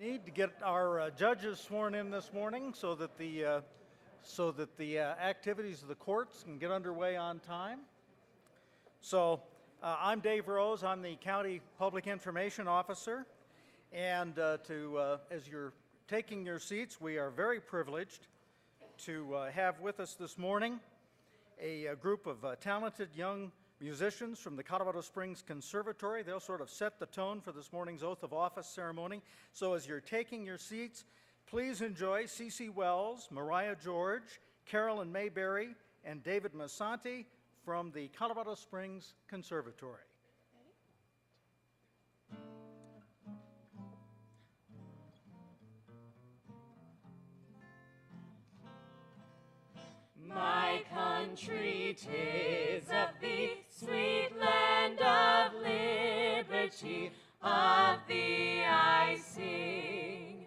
Need to get our judges sworn in this morning so that the activities of the courts can get underway on time. So I'm Dave Rose. I'm the County Public Information Officer, and as you're taking your seats, we are very privileged to have with us this morning a group of talented young musicians from the Colorado Springs Conservatory. They'll sort of set the tone for this morning's oath of office ceremony. So as you're taking your seats, please enjoy C.C. Wells, Mariah George, Carolyn Mayberry, and David Masanti from the Colorado Springs Conservatory. My country, 'tis of thee, sweet land of liberty, of thee I sing.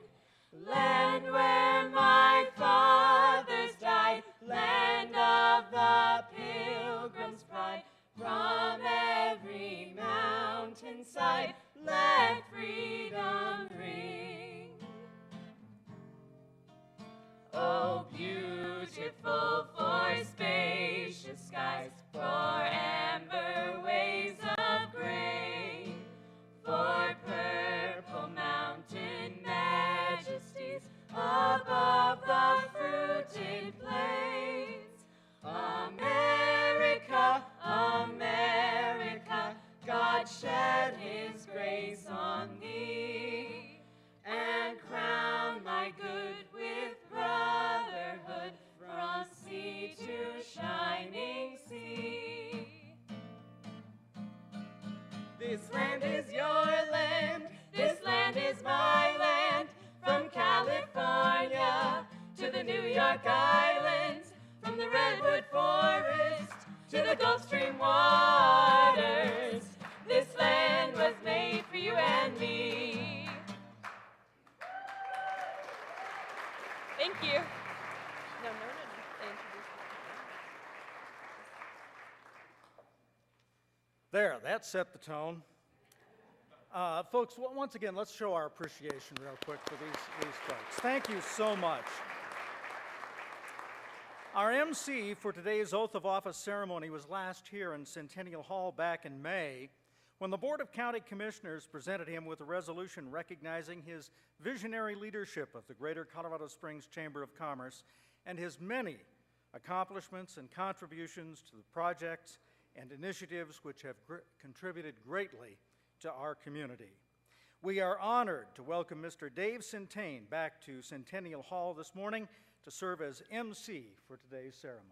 Land where my fathers died, land of the pilgrim's pride, from every mountainside, let freedom ring. Oh, beautiful for spacious skies, for amber waves of grain, for purple mountain majesties above the fruited plains. America, America, God shed his grace on thee, and crown my good with brotherhood from sea to shining sea. This land is your land, this land is my land, from California to the New York Islands, from the Redwood Forest to the Gulf Stream waters. This land was made for you and me. Thank you. No. There, that set the tone. Folks, once again, let's show our appreciation real quick for these folks. Thank you so much. Our MC for today's oath of office ceremony was last here in Centennial Hall back in May, when the Board of County Commissioners presented him with a resolution recognizing his visionary leadership of the Greater Colorado Springs Chamber of Commerce and his many accomplishments and contributions to the projects and initiatives which have contributed greatly to our community. We are honored to welcome Mr. Dave Centane back to Centennial Hall this morning to serve as MC for today's ceremony.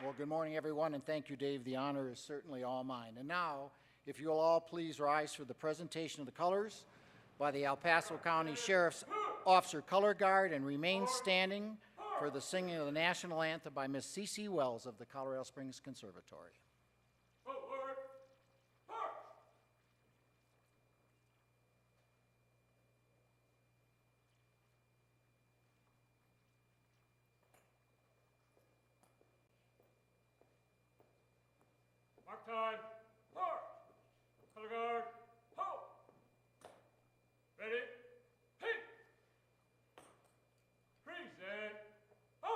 Well, good morning, everyone, and thank you, Dave. The honor is certainly all mine. And now, if you'll all please rise for the presentation of the colors by the El Paso County Sheriff's Officer Color Guard, and remain standing for the singing of the national anthem by Miss C.C. Wells of the Colorado Springs Conservatory. Mark time. Mark. Color guard. Ho. Ready. Hey. Present. Ho.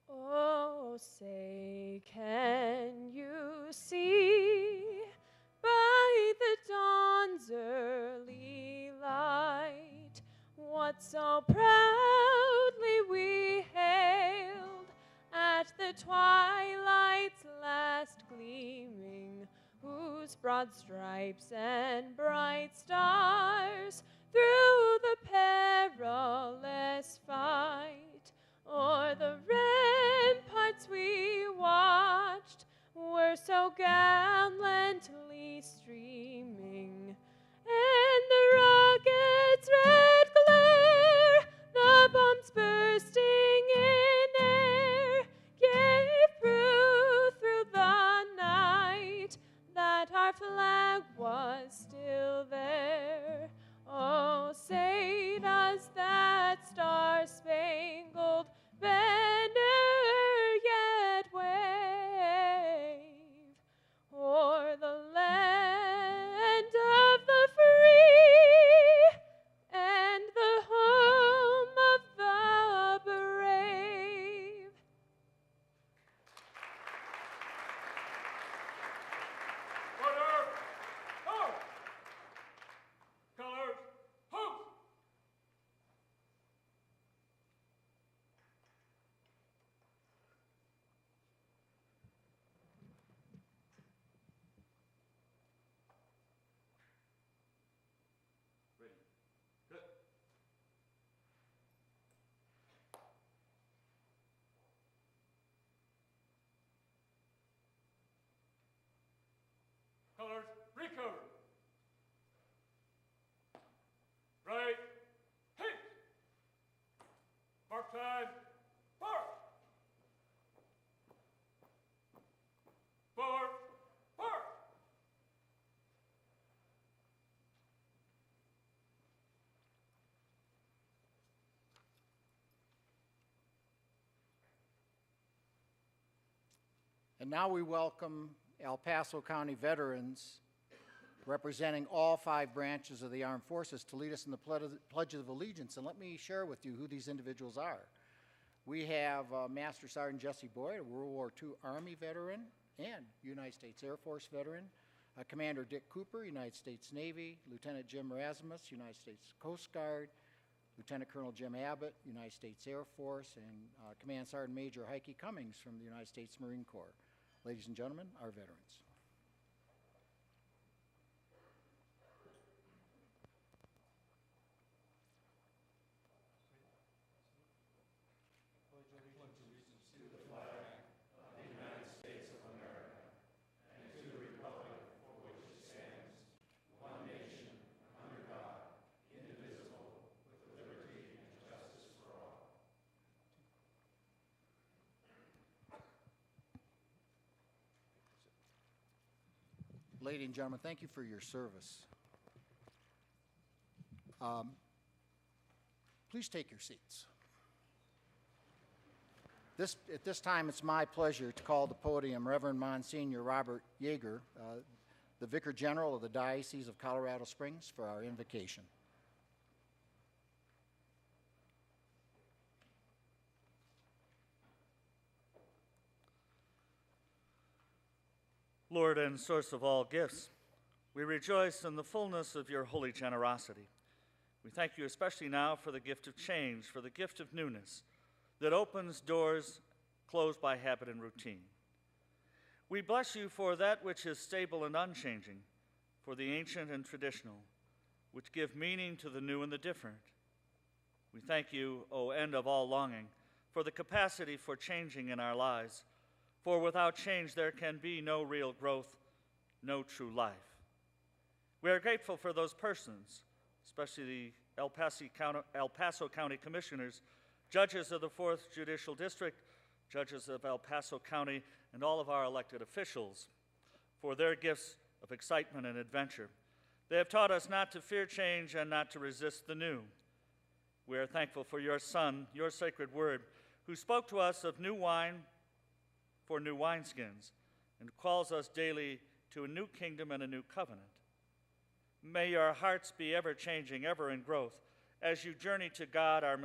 Oh, say, can you see by the dawn's early light what so proudly we hailed at the twilight's last gleaming, whose broad stripes and bright stars through the perilous fight o'er the ramparts we watched were so gallantly streaming, and the rocket's red glare, the bombs bursting in air, gave proof through the night that our flag was still there. Colors, recover. Right, hit. Mark time, forward. Forward, forward. And now we welcome El Paso County veterans representing all 5 branches of the armed forces to lead us in the Pledge of Allegiance. And let me share with you who these individuals are. We have Master Sergeant Jesse Boyd, a World War II Army veteran and United States Air Force veteran, Commander Dick Cooper, United States Navy, Lieutenant Jim Rasmus, United States Coast Guard, Lieutenant Colonel Jim Abbott, United States Air Force, and Command Sergeant Major Heike Cummings from the United States Marine Corps. Ladies and gentlemen, our veterans. Ladies and gentlemen, thank you for your service. Please take your seats. At this time, it's my pleasure to call to the podium Reverend Monsignor Robert Yeager, the Vicar General of the Diocese of Colorado Springs, for our invocation. Lord and source of all gifts, we rejoice in the fullness of your holy generosity. We thank you especially now for the gift of change, for the gift of newness that opens doors closed by habit and routine. We bless you for that which is stable and unchanging, for the ancient and traditional, which give meaning to the new and the different. We thank you, O end of all longing, for the capacity for changing in our lives, for without change there can be no real growth, no true life. We are grateful for those persons, especially the El Paso County Commissioners, judges of the 4th Judicial District, judges of El Paso County, and all of our elected officials, for their gifts of excitement and adventure. They have taught us not to fear change and not to resist the new. We are thankful for your Son, your sacred word, who spoke to us of new wine for new wineskins, and calls us daily to a new kingdom and a new covenant. May your hearts be ever changing, ever in growth, as you journey to God, our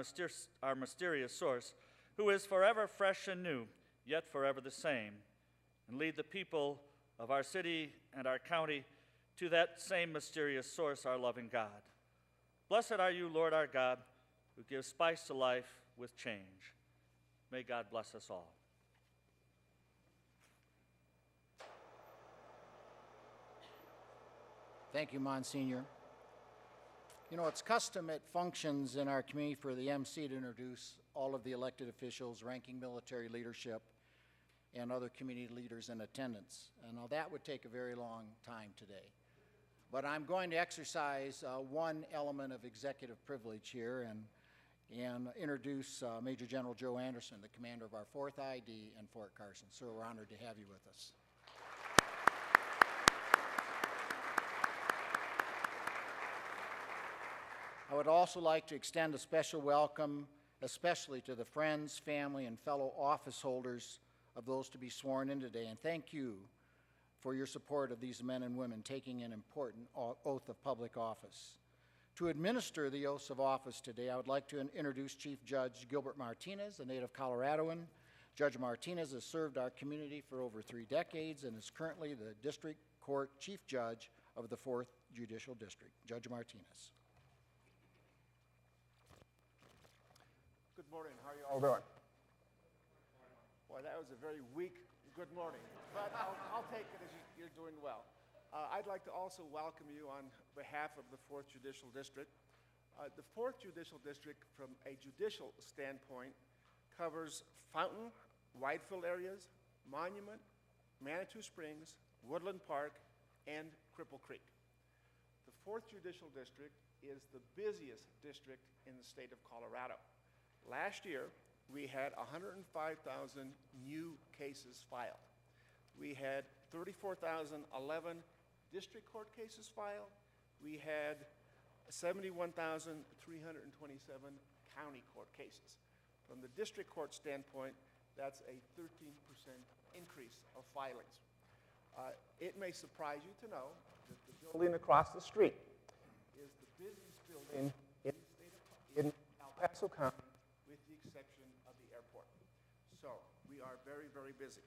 mysterious source, who is forever fresh and new, yet forever the same, and lead the people of our city and our county to that same mysterious source, our loving God. Blessed are you, Lord our God, who gives spice to life with change. May God bless us all. Thank you, Monsignor. You know, it's custom at functions in our community for the MC to introduce all of the elected officials, ranking military leadership, and other community leaders in attendance. And now that would take a very long time today. But I'm going to exercise one element of executive privilege here and introduce Major General Joe Anderson, the commander of our 4th ID in Fort Carson. Sir, we're honored to have you with us. I would also like to extend a special welcome, especially to the friends, family, and fellow office holders of those to be sworn in today, and thank you for your support of these men and women taking an important oath of public office. To administer the oaths of office today, I would like to introduce Chief Judge Gilbert Martinez, a native Coloradoan. Judge Martinez has served our community for over 3 decades and is currently the District Court Chief Judge of the 4th Judicial District. Judge Martinez. Good morning. How are you all doing? Boy, that was a very weak good morning, but I'll take it as you're doing well. I'd like to also welcome you on behalf of the 4th Judicial District. The 4th Judicial District, from a judicial standpoint, covers Fountain, Whitefield areas, Monument, Manitou Springs, Woodland Park, and Cripple Creek. The 4th Judicial District is the busiest district in the state of Colorado. Last year, we had 105,000 new cases filed. We had 34,011 district court cases filed. We had 71,327 county court cases. From the district court standpoint, that's a 13% increase of filings. It may surprise you to know that the building across the street is the busiest building in El Paso County, with the exception of the airport. So we are very, very busy.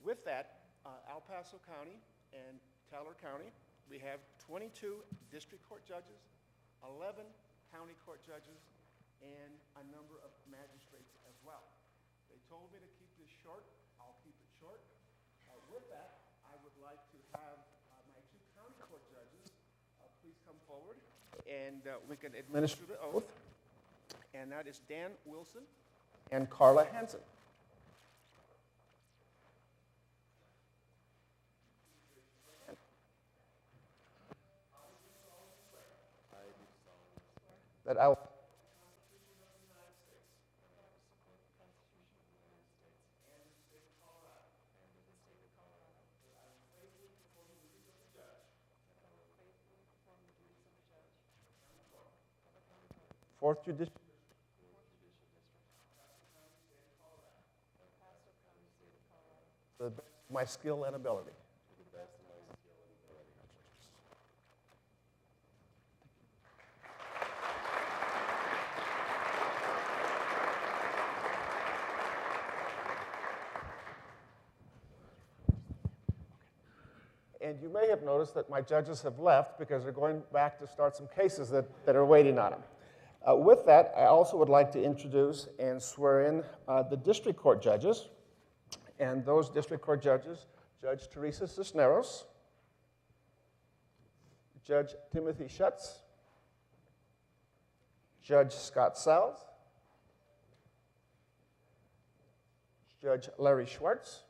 With that, El Paso County and Teller County, we have 22 district court judges, 11 county court judges, and a number of magistrates as well. They told me to keep this short. I'll keep it short. With that, I would like to have my 2 county court judges please come forward, and we can administer the oath. And that is Dan Wilson and Carla Hansen. That I will Fourth Judicial to the best of my skill and ability. And you may have noticed that my judges have left because they're going back to start some cases that are waiting on them. With that, I also would like to introduce and swear in the district court judges. And those district court judges, Judge Teresa Cisneros, Judge Timothy Schutz, Judge Scott Salz, Judge Larry Schwartz,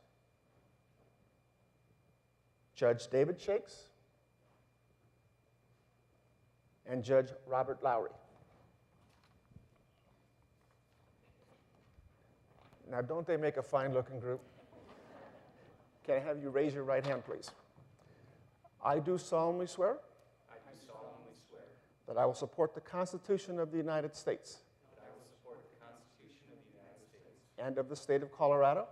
Judge David Shakes, and Judge Robert Lowry. Now, don't they make a fine-looking group? Can I have you raise your right hand, please? I do solemnly swear. I do solemnly swear that I will support the Constitution of the United States that I will support the Constitution of the United States and of the state of Colorado,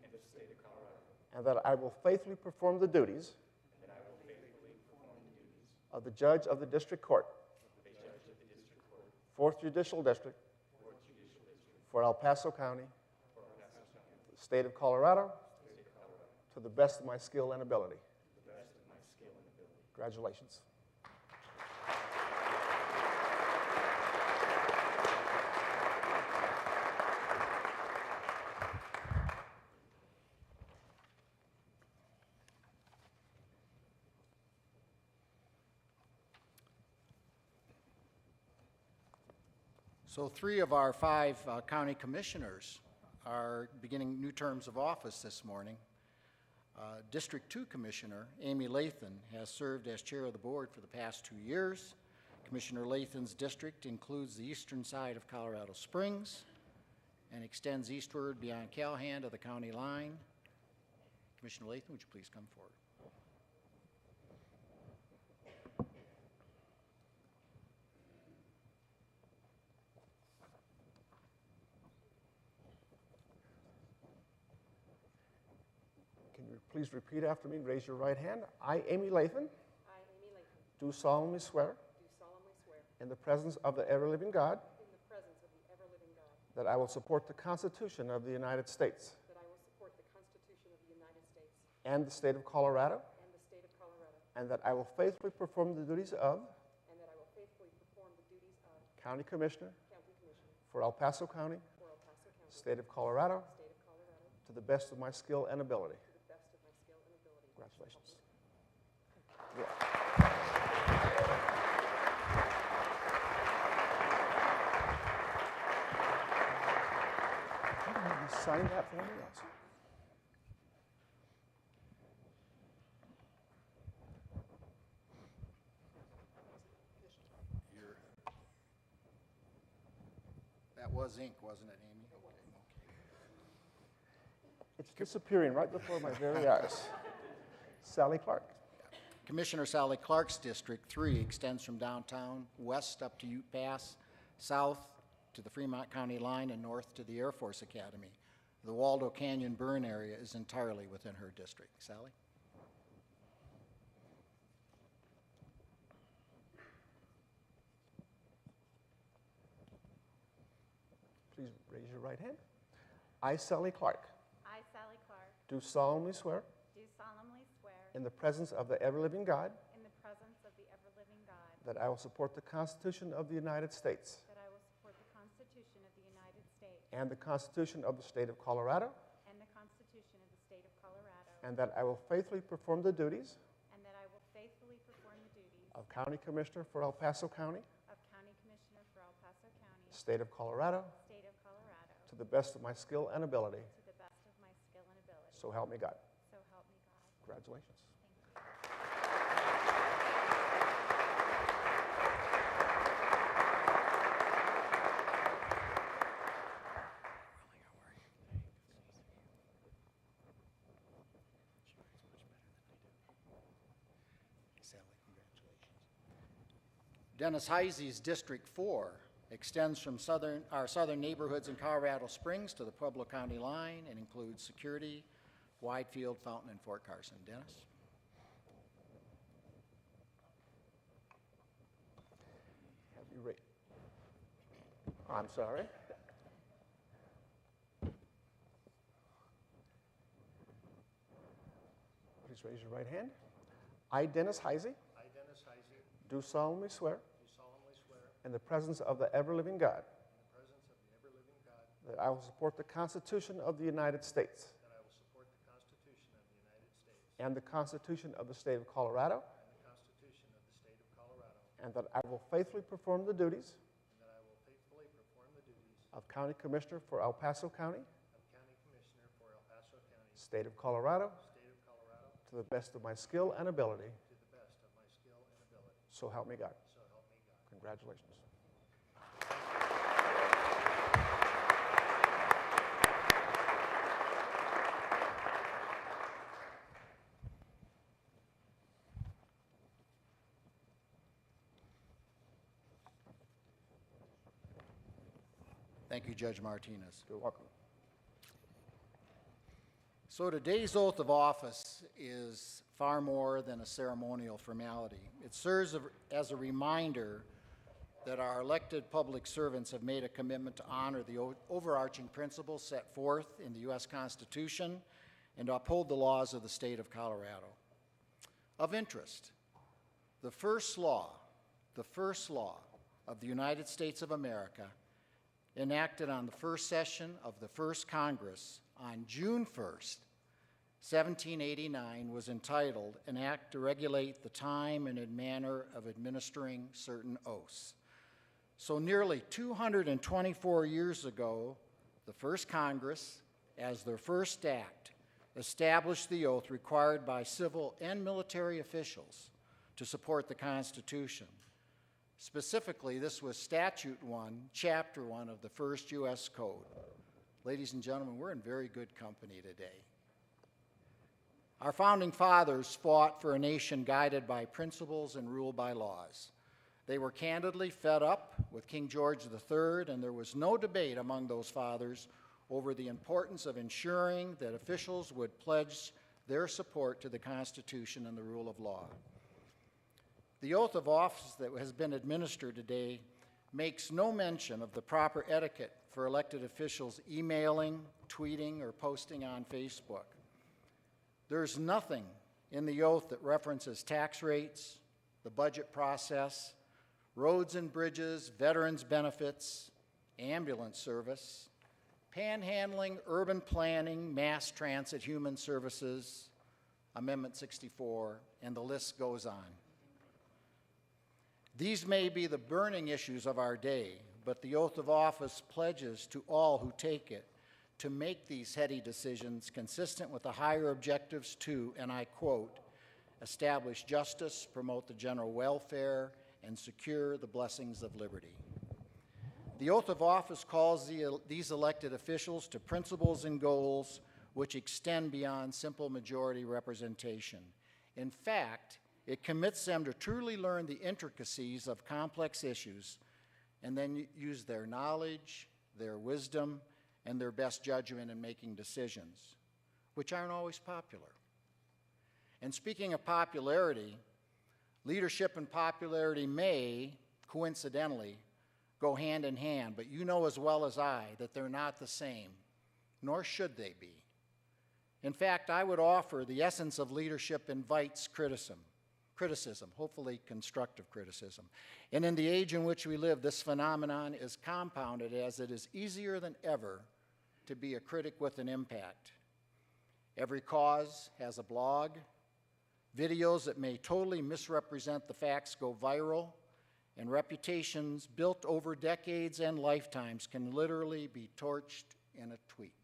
and the state of Colorado, and that I will faithfully perform the duties and that I will faithfully perform the duties of the judge of the district court, of the judge of the district court, 4th Judicial District 4th Judicial District for El Paso County, for El Paso County, state of Colorado, state of Colorado, to the best of my skill and ability. to the best of my skill and ability. Congratulations. So 3 of our 5 county commissioners are beginning new terms of office this morning. District 2 Commissioner Amy Lathan has served as chair of the board for the past 2 years. Commissioner Lathan's district includes the eastern side of Colorado Springs and extends eastward beyond Calhoun to the county line. Commissioner Lathan, would you please come forward? Can you please repeat after me and raise your right hand? I, Amy Lathan, I, Amy Lathan, do solemnly swear do solemnly swear, in the presence of the ever-living God in the presence of the ever-living God, that I will support the Constitution of the United States that I will support the Constitution of the United States and the state of Colorado, and the state of Colorado, and that I will faithfully perform the duties of and that I will faithfully perform the duties of County Commissioner County Commissioner for El Paso County, for El Paso County, state of Colorado, state of Colorado, to the best of my skill and ability. to the best of my skill and ability. Congratulations. Sign that for me, yes. was ink, wasn't it, Amy? Okay. It's disappearing right before my very eyes. Sally Clark. Commissioner Sally Clark's District 3 extends from downtown west up to Ute Pass, south to the Fremont County line, and north to the Air Force Academy. The Waldo Canyon burn area is entirely within her district. Sally? Please raise your right hand. I, Sally Clark, I, Sally Clark, do solemnly swear do solemnly swear in the presence of the ever-living God in the presence of the ever-living God that I will support the Constitution of the United States that I will support the Constitution of the United States and the Constitution of the State of Colorado, and the Constitution of the State of Colorado, and that I will faithfully perform the duties and that I will faithfully perform the duties of County Commissioner for El Paso County, of County Commissioner for El Paso County, State of Colorado, State of Colorado, to the best of my skill and ability. to the best of my skill and ability. So help me God. So help me God. Congratulations. Thank you. Sally, congratulations. Dennis Heisey's District 4 extends from our southern neighborhoods in Colorado Springs to the Pueblo County line and includes Security, Widefield, Fountain, and Fort Carson. Dennis? Have you I'm sorry. Please raise your right hand. I, Dennis Heisey, I, Dennis Heisey, do solemnly swear do solemnly swear in the presence of the ever-living God in the presence of the ever-living God that I will support the Constitution of the United States that I will support the Constitution of the United States and the Constitution of the State of Colorado, and the Constitution of the State of Colorado, and that I will faithfully perform the duties and that I will faithfully perform the duties of County Commissioner for El Paso County, of County Commissioner for El Paso County, State of Colorado, State of Colorado, to the best of my skill and ability. to the best of my skill and ability. So help me God. So help me God. Congratulations. Thank you, Judge Martinez. You're welcome. So today's oath of office is far more than a ceremonial formality. It serves as a reminder that our elected public servants have made a commitment to honor the overarching principles set forth in the U.S. Constitution and to uphold the laws of the state of Colorado. Of interest, the first law of the United States of America, enacted on the first session of the first Congress on June 1st, 1789, was entitled, An Act to Regulate the Time and Manner of Administering Certain Oaths. So nearly 224 years ago, the first Congress, as their first act, established the oath required by civil and military officials to support the Constitution. Specifically, this was Statute 1, Chapter 1 of the first U.S. Code. Ladies and gentlemen, we're in very good company today. Our founding fathers fought for a nation guided by principles and ruled by laws. They were candidly fed up with King George III, and there was no debate among those fathers over the importance of ensuring that officials would pledge their support to the Constitution and the rule of law. The oath of office that has been administered today makes no mention of the proper etiquette for elected officials emailing, tweeting, or posting on Facebook. There's nothing in the oath that references tax rates, the budget process, roads and bridges, veterans benefits, ambulance service, panhandling, urban planning, mass transit, human services, Amendment 64, and the list goes on. These may be the burning issues of our day, but the oath of office pledges to all who take it to make these heady decisions consistent with the higher objectives to, and I quote, establish justice, promote the general welfare, and secure the blessings of liberty. The oath of office calls these elected officials to principles and goals which extend beyond simple majority representation. In fact, it commits them to truly learn the intricacies of complex issues and then use their knowledge, their wisdom, and their best judgment in making decisions, which aren't always popular. And speaking of popularity, leadership and popularity may, coincidentally, go hand in hand, but you know as well as I that they're not the same, nor should they be. In fact, I would offer the essence of leadership invites criticism, hopefully constructive criticism. And in the age in which we live, this phenomenon is compounded as it is easier than ever to be a critic with an impact. Every cause has a blog. Videos that may totally misrepresent the facts go viral, and reputations built over decades and lifetimes can literally be torched in a tweet.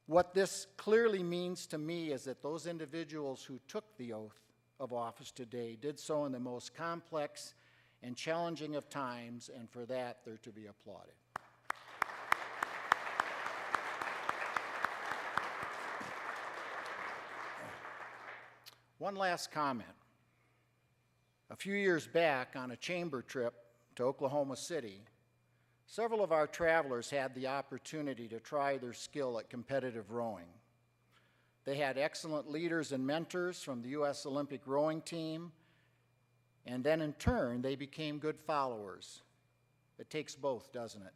What this clearly means to me is that those individuals who took the oath of office today did so in the most complex and challenging of times, and for that they're to be applauded. One last comment. A few years back on a chamber trip to Oklahoma City, several of our travelers had the opportunity to try their skill at competitive rowing. They had excellent leaders and mentors from the U.S. Olympic rowing team, and then in turn, they became good followers. It takes both, doesn't it?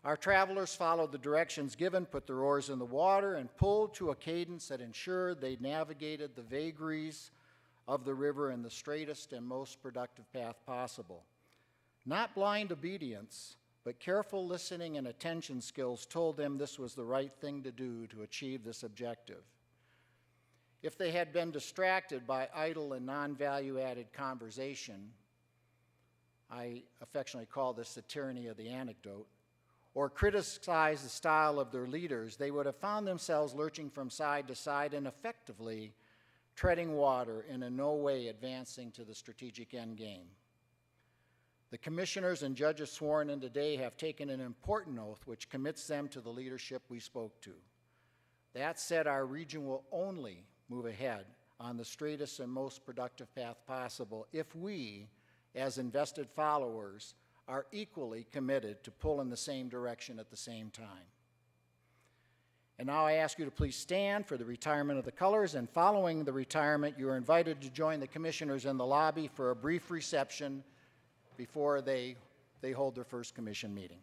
Our travelers followed the directions given, put their oars in the water, and pulled to a cadence that ensured they navigated the vagaries of the river in the straightest and most productive path possible. Not blind obedience, but careful listening and attention skills told them this was the right thing to do to achieve this objective. If they had been distracted by idle and non-value-added conversation, I affectionately call this the tyranny of the anecdote, or criticized the style of their leaders, they would have found themselves lurching from side to side and effectively treading water and in no way advancing to the strategic end game. The commissioners and judges sworn in today have taken an important oath which commits them to the leadership we spoke to. That said, our region will only move ahead on the straightest and most productive path possible if we, as invested followers, are equally committed to pull in the same direction at the same time. And now I ask you to please stand for the retirement of the colors, and following the retirement, you are invited to join the commissioners in the lobby for a brief reception before they hold their first commission meeting.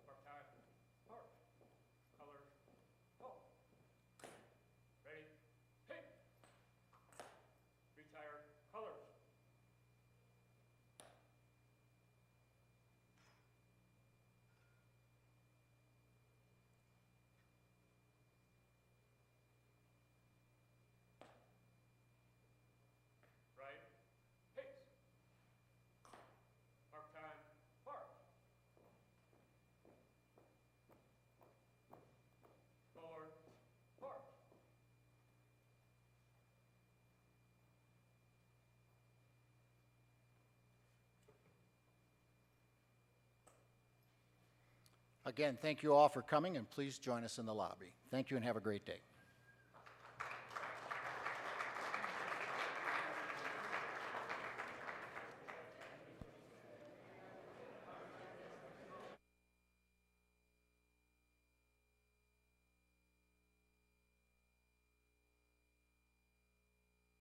Part-time, park, colors, go. Ready, hey. Retire, colors. Right, hey. Part-time, park. Forward, park. Again, thank you all for coming, and please join us in the lobby. Thank you and have a great day.